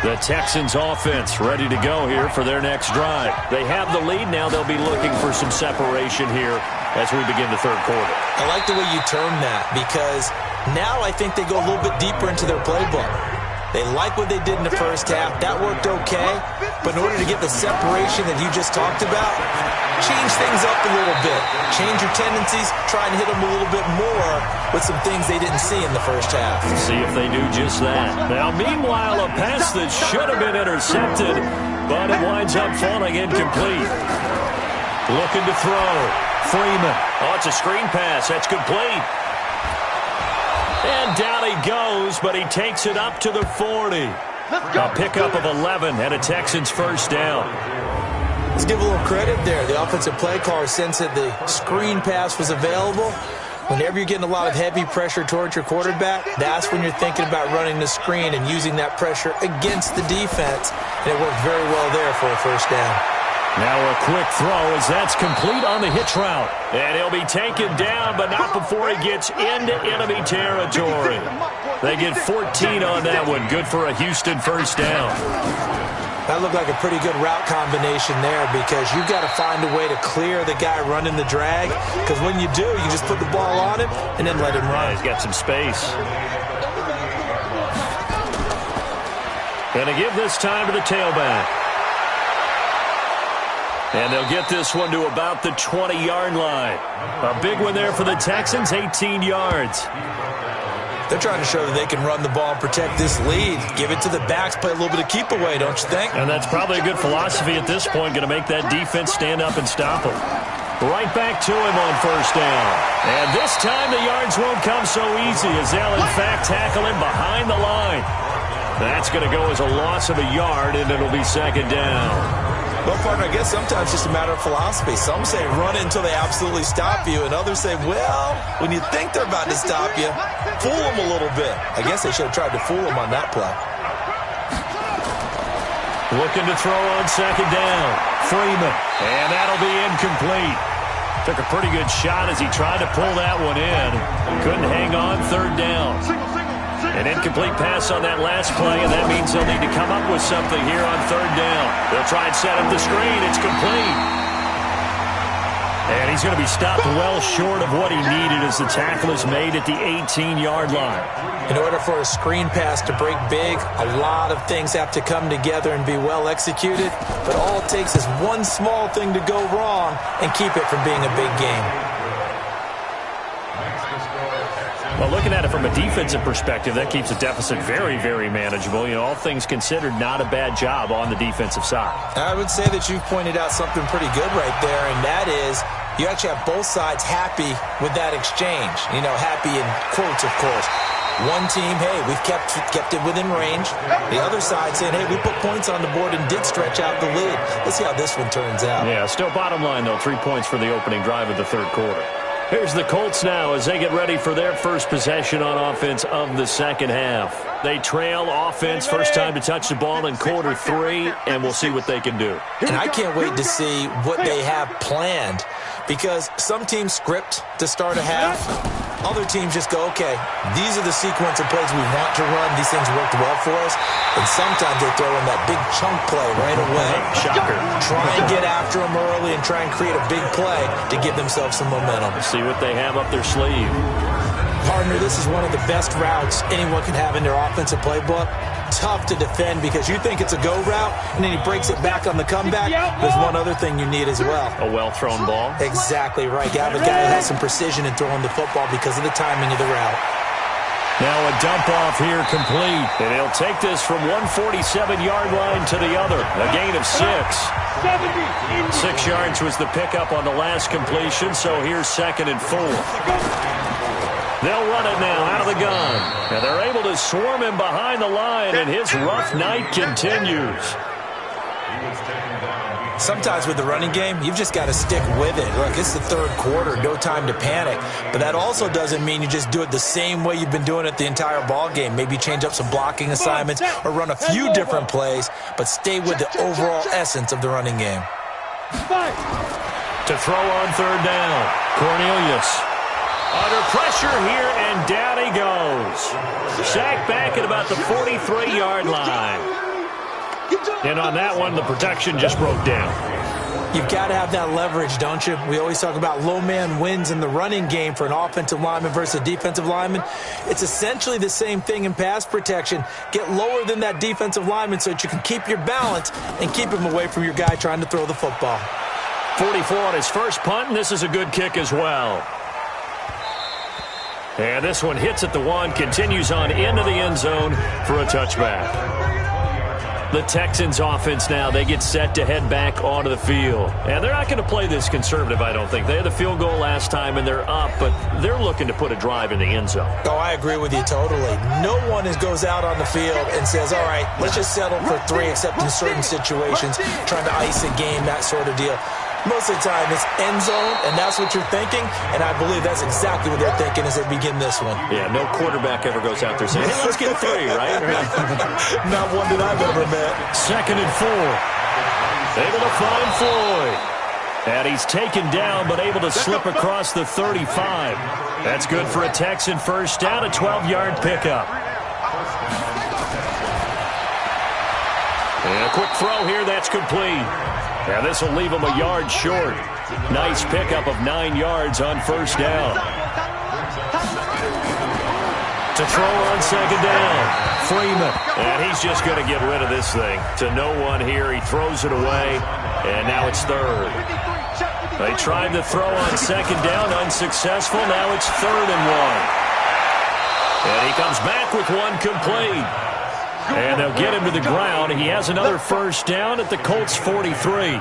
Speaker 3: The Texans offense ready to go here for their next drive. They have the lead. Now they'll be looking for some separation here as we begin the third quarter.
Speaker 4: I like the way you term that because now I think they go a little bit deeper into their playbook. They like what they did in the first half. That worked okay. But in order to get the separation that you just talked about, change things up a little bit. Change your tendencies. Try and hit them a little bit more with some things they didn't see in the first half.
Speaker 3: See if they do just that. Now, meanwhile, a pass that should have been intercepted, but it winds up falling incomplete. Looking to throw. Freeman. Oh, it's a screen pass. That's complete. And down he goes, but he takes it up to the 40. A pickup of 11 and a Texans first down.
Speaker 4: Let's give a little credit there. The offensive play caller sensed that the screen pass was available. Whenever you're getting a lot of heavy pressure towards your quarterback, that's when you're thinking about running the screen and using that pressure against the defense. And it worked very well there for a first down.
Speaker 3: Now a quick throw as that's complete on the hitch route. And he'll be taken down, but not before he gets into enemy territory. They get 14 on that one. Good for a Houston first down.
Speaker 4: That looked like a pretty good route combination there because you've got to find a way to clear the guy running the drag. Because when you do, you just put the ball on him and then let him run.
Speaker 3: Yeah, he's got some space. Going to give this time to the tailback. And they'll get this one to about the 20-yard line. A big one there for the Texans, 18 yards.
Speaker 4: They're trying to show that they can run the ball and protect this lead. Give it to the backs, play a little bit of keep away, don't you think?
Speaker 3: And that's probably a good philosophy at this point, going to make that defense stand up and stop him. Right back to him on first down. And this time the yards won't come so easy as they'll, in fact, tackle him behind the line. That's going to go as a loss of a yard, and it'll be second down.
Speaker 4: Well, partner, I guess sometimes it's just a matter of philosophy. Some say run it until they absolutely stop you, and others say, well, when you think they're about to stop you, fool them a little bit. I guess they should have tried to fool them on that play.
Speaker 3: Looking to throw on second down. Freeman, and that'll be incomplete. Took a pretty good shot as he tried to pull that one in. Couldn't hang on third down. An incomplete pass on that last play, and that means they'll need to come up with something here on third down. They'll try and set up the screen. It's complete. And he's going to be stopped well short of what he needed as the tackle is made at the 18-yard line.
Speaker 4: In order for a screen pass to break big, a lot of things have to come together and be well executed. But all it takes is one small thing to go wrong and keep it from being a big game.
Speaker 3: Well, looking at it from a defensive perspective, that keeps the deficit very, very manageable. You know, all things considered, not a bad job on the defensive side.
Speaker 4: I would say that you've pointed out something pretty good right there, and that is you actually have both sides happy with that exchange. You know, happy in quotes, of course. One team, hey, we've kept it within range. The other side saying, hey, we put points on the board and did stretch out the lead. Let's see how this one turns out.
Speaker 3: Yeah, still bottom line, though, 3 points for the opening drive of the third quarter. Here's the Colts now as they get ready for their first possession on offense of the second half. They trail offense, first time to touch the ball in quarter 3, and we'll see what they can do.
Speaker 4: And I can't wait to see what they have planned because some teams script to start a half. other teams just go, okay, these are the sequence of plays we want to run. These things worked well for us. And sometimes they throw in that big chunk play right away.
Speaker 3: Shocker.
Speaker 4: Try and get after them early and try and create a big play to give themselves some momentum.
Speaker 3: See what they have up their sleeve.
Speaker 4: Partner, this is one of the best routes anyone can have in their offensive playbook. Tough to defend because you think it's a go route, and then he breaks it back on the comeback. There's one other thing you need as well.
Speaker 3: A well-thrown ball.
Speaker 4: Exactly right. You have a guy who has some precision in throwing the football because of the timing of the route.
Speaker 3: Now a dump off here complete. And he'll take this from 147-yard line to the other. A gain of 6. 6 yards was the pickup on the last completion, so here's 2nd and 4. They'll run it now out of the gun. And they're able to swarm him behind the line, and his rough night continues.
Speaker 4: Sometimes with the running game, you've just got to stick with it. Look, it's the third quarter, no time to panic. But that also doesn't mean you just do it the same way you've been doing it the entire ball game. Maybe change up some blocking assignments or run a few different plays, but stay with the overall essence of the running game.
Speaker 3: To throw on 3rd down, Cornelius. Under pressure here, and down he goes. Sacked back at about the 43-yard line. And on that one, the protection just broke down.
Speaker 4: You've got to have that leverage, don't you? We always talk about low man wins in the running game for an offensive lineman versus a defensive lineman. It's essentially the same thing in pass protection. Get lower than that defensive lineman so that you can keep your balance and keep him away from your guy trying to throw the football.
Speaker 3: 44 on his first punt, and this is a good kick as well. And this one hits at the 1, continues on into the end zone for a touchback. The Texans offense now, they get set to head back onto the field. And they're not going to play this conservative, I don't think. They had the field goal last time, and they're up, but they're looking to put a drive in the end zone.
Speaker 4: Oh, I agree with you totally. No one goes out on the field and says, all right, let's just settle for 3, except in certain situations, trying to ice a game, that sort of deal. Most of the time, it's end zone, and that's what you're thinking, and I believe that's exactly what they're thinking as they begin this one.
Speaker 3: Yeah, no quarterback ever goes out there saying, hey, let's get 3, right?
Speaker 4: Not one that I've ever met.
Speaker 3: 2nd and 4. Able to find Floyd. And he's taken down, but able to slip across the 35. That's good for a Texan first down, a 12-yard pickup. And a quick throw here, that's complete. Now this will leave him a yard short. Nice pickup of 9 yards on first down. To throw on 2nd down, Freeman. And he's just going to get rid of this thing. To no one here, he throws it away, and now it's 3rd. They tried to throw on 2nd down, unsuccessful. Now it's 3rd and 1. And he comes back with one complete. And they'll get him to the ground. He has another first down at the Colts 43.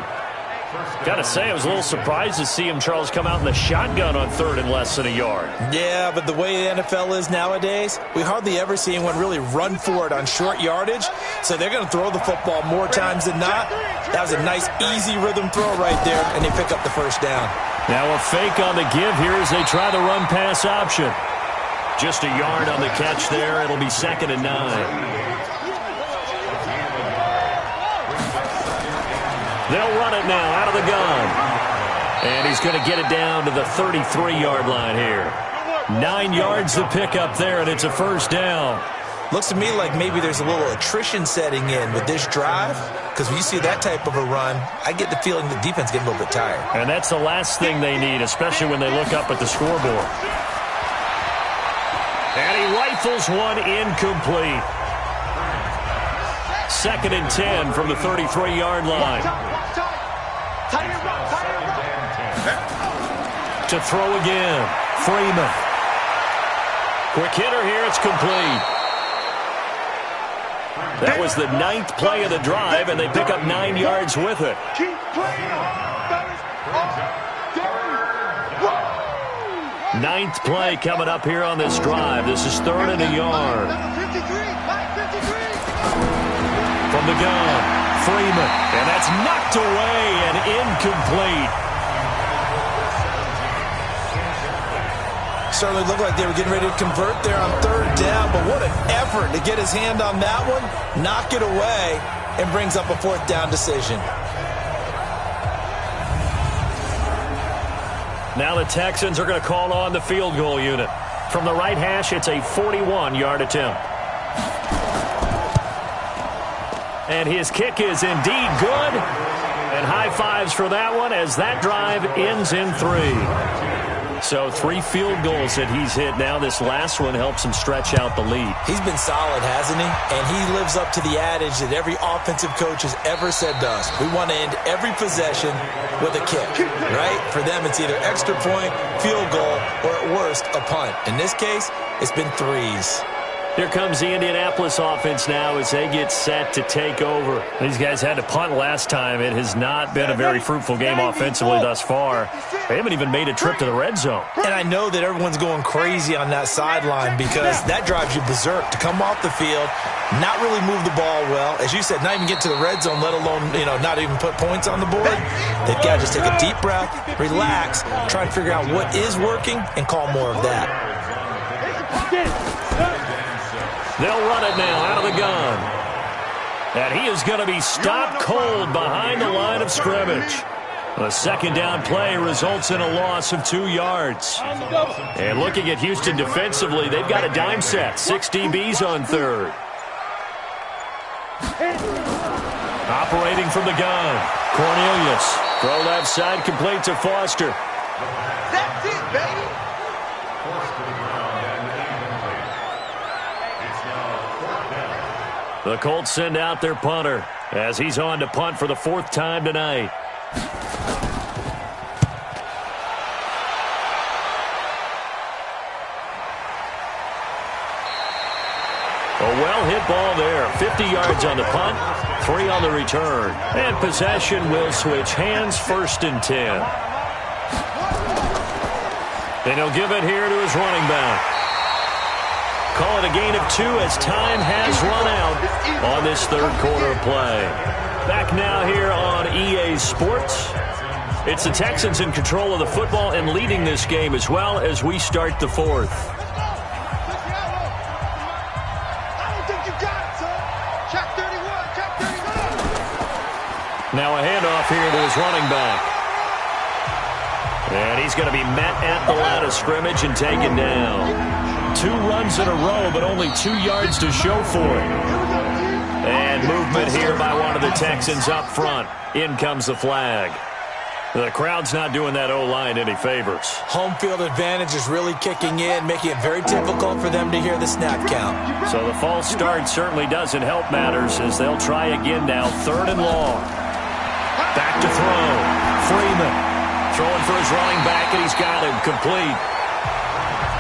Speaker 3: Got to say, I was a little surprised to see him, Charles, come out in the shotgun on 3rd and less than a yard.
Speaker 4: Yeah, but the way the NFL is nowadays, we hardly ever see anyone really run for it on short yardage. So they're going to throw the football more times than not. That was a nice, easy rhythm throw right there, and they pick up the first down.
Speaker 3: Now a fake on the give here as they try the run-pass option. Just a yard on the catch there. It'll be 2nd and 9. They'll run it now out of the gun. And he's going to get it down to the 33-yard line here. 9 yards to pick up there, and it's a first down.
Speaker 4: Looks to me like maybe there's a little attrition setting in with this drive, because when you see that type of a run, I get the feeling the defense getting a little bit tired.
Speaker 3: And that's the last thing they need, especially when they look up at the scoreboard. And he rifles one incomplete. 2nd and 10 from the 33-yard line. To throw again, Freeman. Quick hitter here, it's complete. That was the 9th play of the drive, and they pick up 9 yards with it. Ninth play coming up here on this drive. This is 3rd and a yard. From the gun, Freeman. And that's knocked away and incomplete.
Speaker 4: Certainly looked like they were getting ready to convert there on 3rd down, but what an effort to get his hand on that one, knock it away, and brings up a 4th down decision.
Speaker 3: Now the Texans are going to call on the field goal unit. From the right hash, it's a 41-yard attempt. And his kick is indeed good. And high fives for that one as that drive ends in 3. So 3 field goals that he's hit now. This last one helps him stretch out the lead.
Speaker 4: He's been solid, hasn't he? And he lives up to the adage that every offensive coach has ever said to us. We want to end every possession with a kick, right? For them, it's either extra point, field goal, or at worst, a punt. In this case, it's been 3s.
Speaker 3: Here comes the Indianapolis offense now as they get set to take over. These guys had to punt last time. It has not been a very fruitful game offensively thus far. They haven't even made a trip to the red zone.
Speaker 4: And I know that everyone's going crazy on that sideline because that drives you berserk to come off the field, not really move the ball well. As you said, not even get to the red zone, let alone, not even put points on the board. They've got to just take a deep breath, relax, try and figure out what is working, and call more of that.
Speaker 3: They'll run it now out of the gun. And he is going to be stopped cold behind the line of scrimmage. The second down play results in a loss of 2 yards. And looking at Houston defensively, they've got a dime set. 6 DBs on third. Operating from the gun. Cornelius. Throw left side complete to Foster.
Speaker 5: That's it, baby.
Speaker 3: The Colts send out their punter as he's on to punt for the 4th time tonight. A well-hit ball there. 50 yards on the punt, 3 on the return. And possession will switch hands, 1st and 10. And he'll give it here to his running back. Call it a gain of 2 as time has run out on this 3rd quarter play. Back now here on EA Sports. It's the Texans in control of the football and leading this game as well as we start the 4th. Now a handoff here to his running back. And he's going to be met at the line of scrimmage and taken down. 2 runs in a row, but only 2 yards to show for it. And movement here by one of the Texans up front. In comes the flag. The crowd's not doing that O-line any favors.
Speaker 4: Home field advantage is really kicking in, making it very difficult for them to hear the snap count.
Speaker 3: So the false start certainly doesn't help matters as they'll try again now. 3rd and long. Back to throw. Freeman throwing for his running back, and he's got him complete.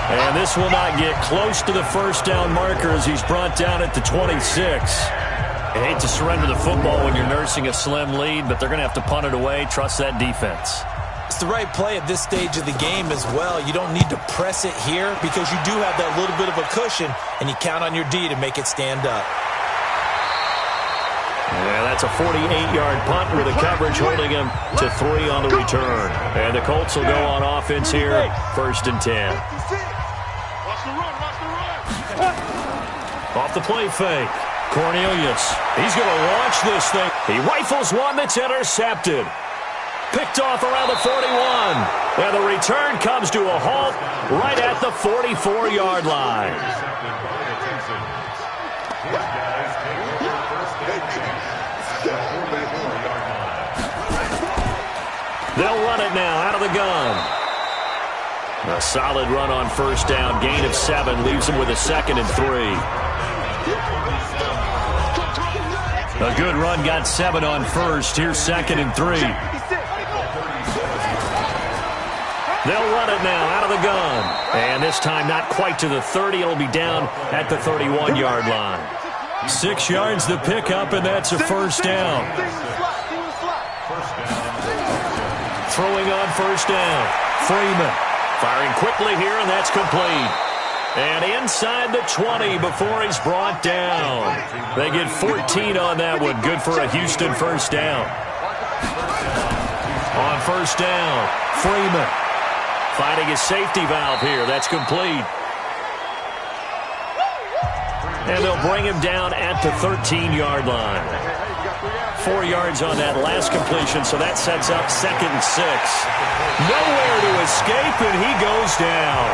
Speaker 3: And this will not get close to the 1st down marker as he's brought down at the 26. I hate to surrender the football when you're nursing a slim lead, but they're going to have to punt it away. Trust that defense.
Speaker 4: It's the right play at this stage of the game as well. You don't need to press it here because you do have that little bit of a cushion, and you count on your D to make it stand up.
Speaker 3: Yeah, that's a 48-yard punt with the coverage holding him to 3 on the return. And the Colts will go on offense here, 1st and 10. Off the play fake. Cornelius. He's going to launch this thing. He rifles one that's intercepted. Picked off around the 41. And the return comes to a halt right at the 44-yard line. They'll run it now out of the gun. A solid run on 1st down. Gain of 7 leaves him with a 2nd and 3. A good run got 7 on 1st. Here's 2nd and 3. They'll run it now out of the gun. And this time not quite to the 30. It'll be down at the 31-yard line. 6 yards the pickup, and that's a 1st down. Throwing on 1st down. Freeman firing quickly here, and that's complete. And inside the 20 before he's brought down. They get 14 on that one. Good for a Houston 1st down. On 1st down, Freeman finding his safety valve here. That's complete. And they'll bring him down at the 13-yard line. 4 yards on that last completion, so that sets up 2nd and 6. Nowhere to escape, and he goes down.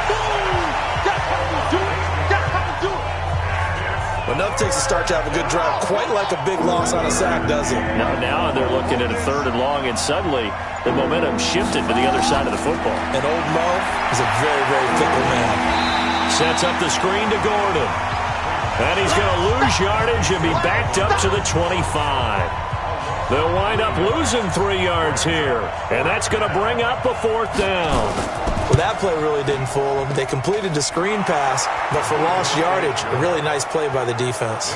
Speaker 5: Boom! That's how you do it. That's how you do it.
Speaker 4: Enough takes a start to have a good drive. Quite like a big loss on a sack, does it?
Speaker 3: Now they're looking at a 3rd and long, and suddenly the momentum shifted to the other side of the football.
Speaker 4: And old Mo is a very, very fickle man.
Speaker 3: Sets up the screen to Gordon. And he's going to lose yardage and be backed up to the 25. They'll wind up losing 3 yards here. And that's going to bring up a 4th down.
Speaker 4: Well, that play really didn't fool them. They completed the screen pass, but for lost yardage, a really nice play by the defense.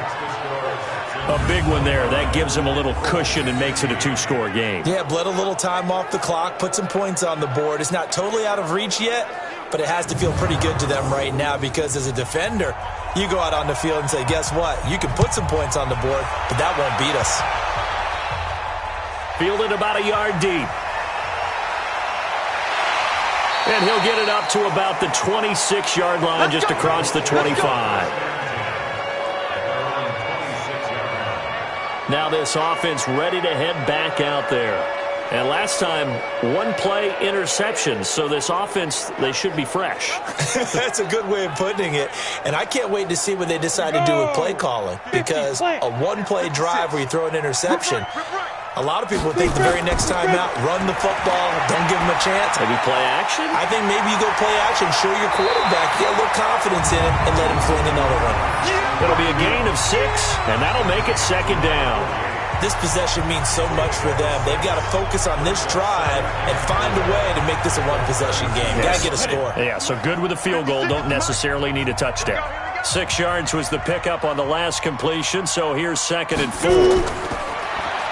Speaker 3: A big one there. That gives them a little cushion and makes it a 2-score game.
Speaker 4: Yeah, bled a little time off the clock, put some points on the board. It's not totally out of reach yet, but it has to feel pretty good to them right now because as a defender, you go out on the field and say, guess what? You can put some points on the board, but that won't beat us.
Speaker 3: Fielded about a yard deep. And he'll get it up to about the 26-yard line, just across the 25. Now this offense ready to head back out there. And last time, 1-play interception. So this offense, they should be fresh.
Speaker 4: That's a good way of putting it. And I can't wait to see what they decide to do with play calling. Because a 1-play drive where you throw an interception, a lot of people would think the very next time out, run the football, don't give them a chance.
Speaker 3: Maybe play action?
Speaker 4: I think maybe you go play action, show your quarterback, get a little confidence in it, and let him fling another one.
Speaker 3: It'll be a gain of 6, and that'll make it 2nd down.
Speaker 4: This possession means so much for them. They've got to focus on this drive and find a way to make this a one-possession game. Got to get a score.
Speaker 3: Yeah, so good with a field goal. Don't necessarily need a touchdown. 6 yards was the pickup on the last completion, so here's 2nd and 4.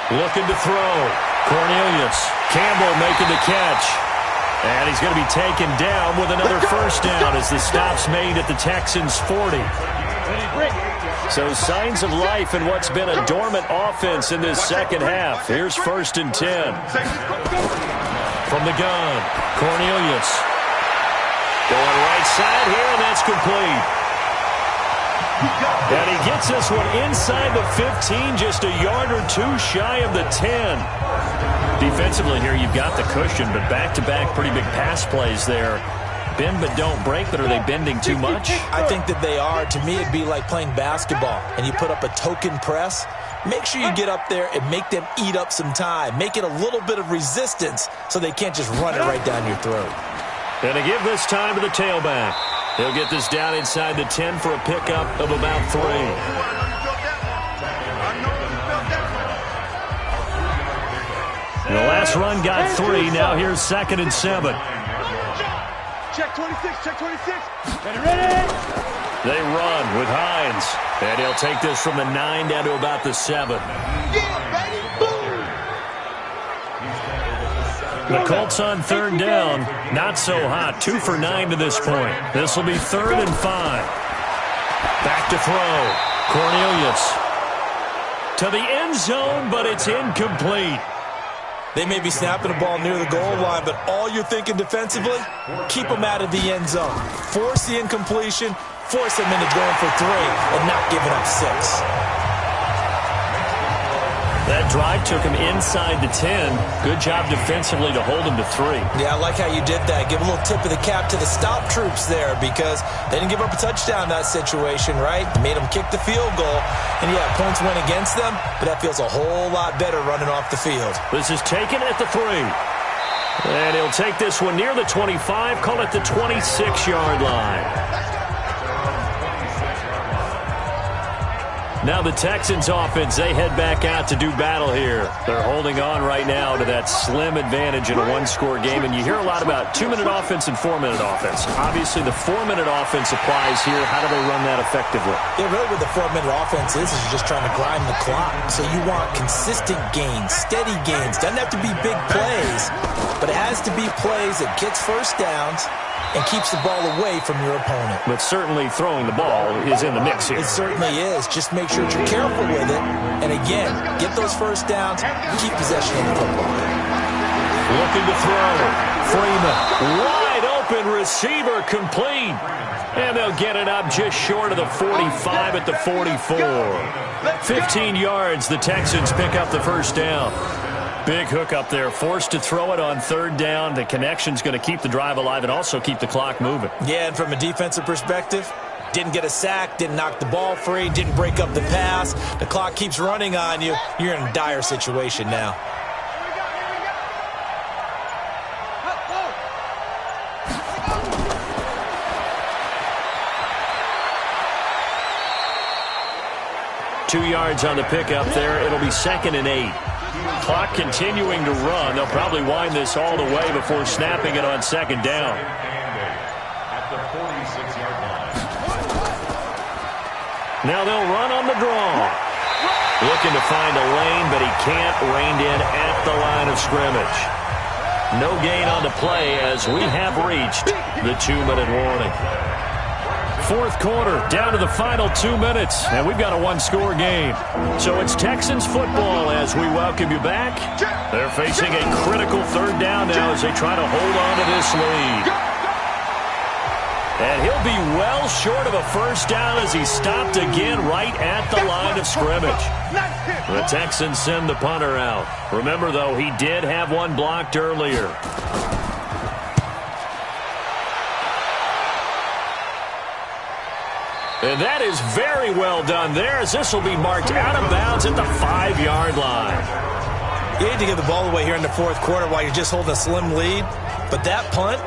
Speaker 3: Looking to throw. Cornelius. Campbell making the catch. And he's going to be taken down with another 1st down as the stop's made at the Texans' 40. So signs of life in what's been a dormant offense in this 2nd half. Here's 1st and 10. From the gun, Cornelius. Going right side here, and that's complete. And he gets this one inside the 15, just a yard or 2 shy of the 10. Defensively here, you've got the cushion, but back-to-back pretty big pass plays there. Bend but don't break, but are they bending too much?
Speaker 4: I think that they are. To me, it'd be like playing basketball, and you put up a token press. Make sure you get up there and make them eat up some time. Make it a little bit of resistance so they can't just run it right down your throat.
Speaker 3: And to give this time to the tailback. He'll get this down inside the 10 for a pickup of about 3. The last run got 3. Now here's 2nd and 7.
Speaker 5: Check 26, check 26. Ready?
Speaker 3: They run with Hines. And he'll take this from the 9 down to about the 7. The Colts on 3rd down. Not so hot. 2 for 9 to this point. This will be 3rd and 5. Back to throw. Cornelius. To the end zone, but it's incomplete.
Speaker 4: They may be snapping the ball near the goal line, but all you're thinking defensively, keep them out of the end zone. Force the incompletion, force them into going for 3, and not giving up 6.
Speaker 3: That drive took him inside the 10. Good job defensively to hold him to 3.
Speaker 4: Yeah, I like how you did that. Give a little tip of the cap to the stop troops there because they didn't give up a touchdown in that situation, right? Made them kick the field goal. And, yeah, points went against them, but that feels a whole lot better running off the field.
Speaker 3: This is taken at the 3. And he'll take this one near the 25, call it the 26-yard line. Now the Texans offense, they head back out to do battle here. They're holding on right now to that slim advantage in a 1-score game. And you hear a lot about 2-minute offense and 4-minute offense. Obviously, the 4-minute offense applies here. How do they run that effectively?
Speaker 4: Yeah, really what the 4-minute offense is you're just trying to grind the clock. So you want consistent gains, steady gains. Doesn't have to be big plays, but it has to be plays that gets 1st downs and keeps the ball away from your opponent.
Speaker 3: But certainly throwing the ball is in the mix here.
Speaker 4: It certainly is. Just make sure that you're careful with it. And again, get those 1st downs, keep possession of the football.
Speaker 3: Looking to throw. Freeman, wide open receiver, complete. And they'll get it up just short of the 45 at the 44. 15 yards, the Texans pick up the 1st down. Big hook up there, forced to throw it on third down. The connection's going to keep the drive alive and also keep the clock moving.
Speaker 4: Yeah, and from a defensive perspective, didn't get a sack, didn't knock the ball free, didn't break up the pass. The clock keeps running on you. You're in a dire situation now.
Speaker 3: Two yards on the pickup there. It'll be 2nd and 8. Clock continuing to run. They'll probably wind this all the way before snapping it on 2nd down.
Speaker 6: At the 46-yard line.
Speaker 3: Now they'll run on the draw. Looking to find a lane, but he can't. Reined in at the line of scrimmage. No gain on the play as we have reached the 2-minute warning. Fourth quarter, down to the final 2 minutes, and we've got a one-score game. So it's Texans football as we welcome you back. They're facing a critical third down now as they try to hold on to this lead. And he'll be well short of a first down as he's stopped again right at the line of scrimmage. The Texans send the punter out. Remember, though, he did have one blocked earlier. And that is very well done there as this will be marked out of bounds at the 5-yard line.
Speaker 4: You hate to give the ball away here in the fourth quarter while you're just holding a slim lead, but that punt,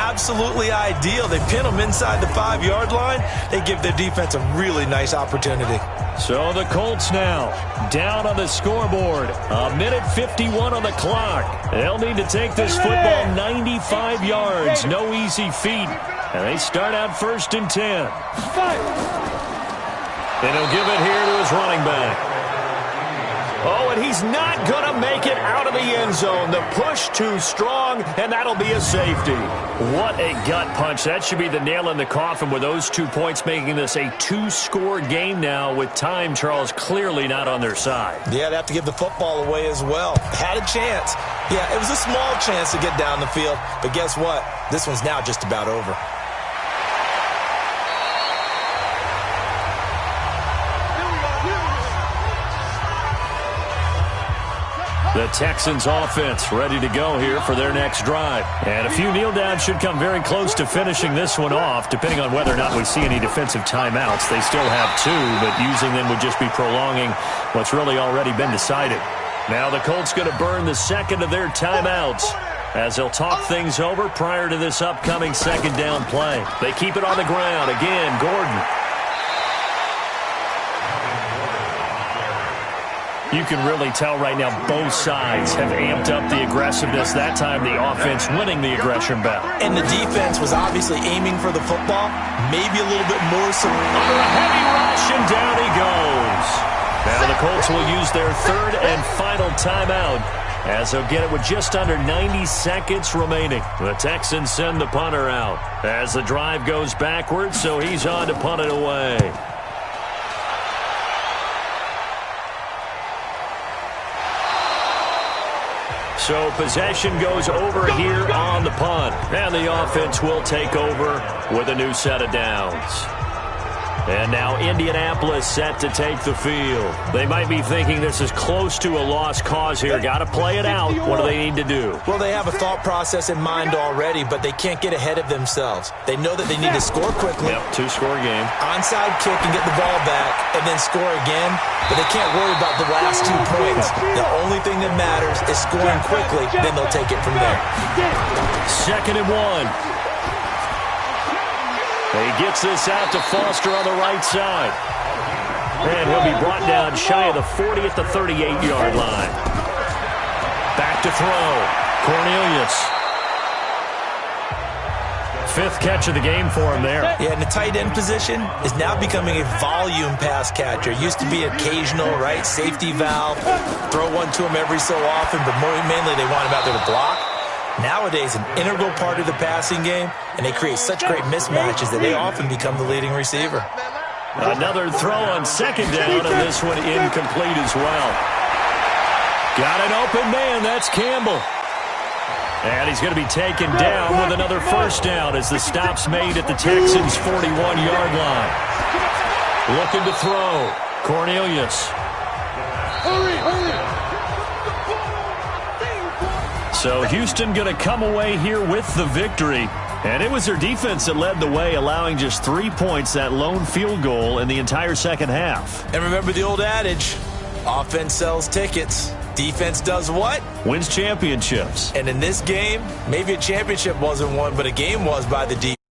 Speaker 4: absolutely ideal. They pin them inside the 5-yard line. They give their defense a really nice opportunity.
Speaker 3: So the Colts now down on the scoreboard. 1:51 on the clock. They'll need to take this football 95 yards. No easy feat. And they start out 1st and 10. And he'll give it here to his running back. Oh, and he's not going to make it out of the end zone. The push too strong, and that'll be a safety. What a gut punch. That should be the nail in the coffin with those 2 points, making this a 2-score game now with time, Charles, clearly not on their side.
Speaker 4: Yeah, they have to give the football away as well. Had a chance. Yeah, it was a small chance to get down the field, but guess what? This one's now just about over.
Speaker 3: The Texans offense ready to go here for their next drive. And a few kneel downs should come very close to finishing this one off, depending on whether or not we see any defensive timeouts. They still have 2, but using them would just be prolonging what's really already been decided. Now the Colts going to burn the second of their timeouts as they'll talk things over prior to this upcoming 2nd down play. They keep it on the ground. Again, Gordon. You can really tell right now both sides have amped up the aggressiveness. That time the offense winning the aggression battle.
Speaker 4: And the defense was obviously aiming for the football, maybe a little bit more so.
Speaker 3: Under a heavy rush, and down he goes. Now the Colts will use their 3rd and final timeout as they'll get it with just under 90 seconds remaining. The Texans send the punter out as the drive goes backwards, so he's on to punt it away. So possession goes over here on the punt. And the offense will take over with a new set of downs. And now Indianapolis set to take the field. They might be thinking this is close to a lost cause here. Got to play it out. What do they need to do?
Speaker 4: Well, they have a thought process in mind already, but they can't get ahead of themselves. They know that they need to score quickly.
Speaker 3: Yep, 2-score game.
Speaker 4: Onside kick and get the ball back and then score again. But they can't worry about the last 2 points. The only thing that matters is scoring quickly. Then they'll take it from there.
Speaker 3: 2nd and 1. He gets this out to Foster on the right side. And he'll be brought down shy of the 40 at the 38-yard line. Back to throw. Cornelius. 5th catch of the game for him there.
Speaker 4: Yeah, and the tight end position is now becoming a volume pass catcher. Used to be occasional, right? Safety valve. Throw one to him every so often, but mainly they want him out there to block. Nowadays, an integral part of the passing game, and they create such great mismatches that they often become the leading receiver.
Speaker 3: Another throw on 2nd down, and this one incomplete as well. Got an open man. That's Campbell. And he's going to be taken down with another first down as the stop's made at the Texans' 41-yard line. Looking to throw. Cornelius. So Houston going to come away here with the victory. And it was their defense that led the way, allowing just 3 points, that lone field goal in the entire second half.
Speaker 4: And remember the old adage, offense sells tickets. Defense does what?
Speaker 3: Wins championships.
Speaker 4: And in this game, maybe a championship wasn't won, but a game was by the defense.